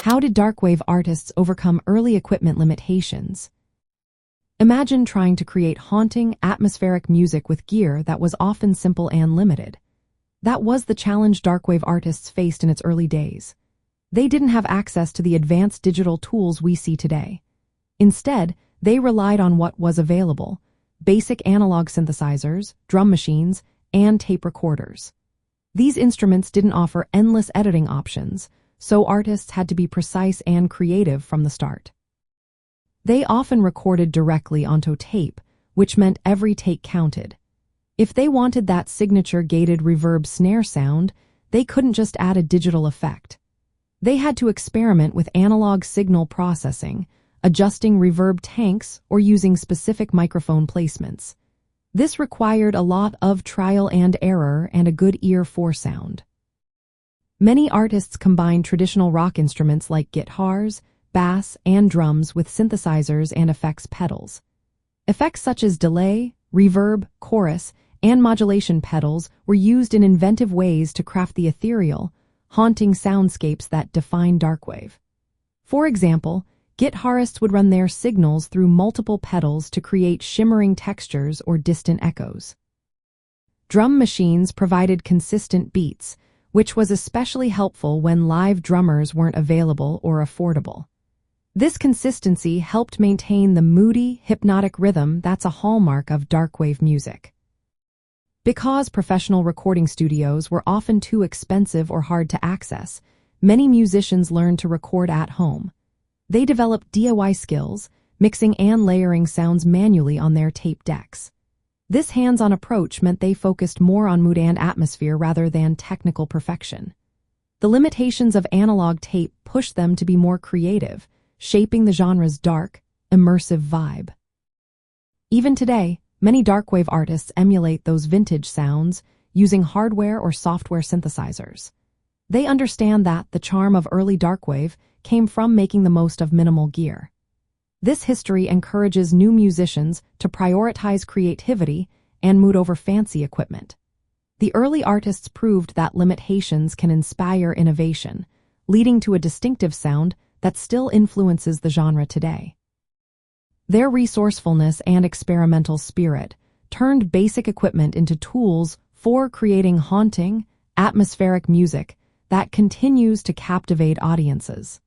How did Darkwave artists overcome early equipment limitations? Imagine trying to create haunting, atmospheric music with gear that was often simple and limited. That was the challenge Darkwave artists faced in its early days. They didn't have access to the advanced digital tools we see today. Instead, they relied on what was available: basic analog synthesizers, drum machines, and tape recorders. These instruments didn't offer endless editing options, so artists had to be precise and creative from the start. They often recorded directly onto tape, which meant every take counted. If they wanted that signature gated reverb snare sound, they couldn't just add a digital effect. They had to experiment with analog signal processing, adjusting reverb tanks, or using specific microphone placements. This required a lot of trial and error and a good ear for sound. Many artists combined traditional rock instruments like guitars, bass, and drums with synthesizers and effects pedals. Effects such as delay, reverb, chorus, and modulation pedals were used in inventive ways to craft the ethereal, haunting soundscapes that define Darkwave. For example, guitarists would run their signals through multiple pedals to create shimmering textures or distant echoes. Drum machines provided consistent beats, which was especially helpful when live drummers weren't available or affordable. This consistency helped maintain the moody, hypnotic rhythm that's a hallmark of Darkwave music. Because professional recording studios were often too expensive or hard to access, many musicians learned to record at home. They developed DIY skills, mixing and layering sounds manually on their tape decks. This hands-on approach meant they focused more on mood and atmosphere rather than technical perfection. The limitations of analog tape pushed them to be more creative, shaping the genre's dark, immersive vibe. Even today, many Darkwave artists emulate those vintage sounds using hardware or software synthesizers. They understand that the charm of early Darkwave came from making the most of minimal gear. This history encourages new musicians to prioritize creativity and mood over fancy equipment. The early artists proved that limitations can inspire innovation, leading to a distinctive sound that still influences the genre today. Their resourcefulness and experimental spirit turned basic equipment into tools for creating haunting, atmospheric music that continues to captivate audiences.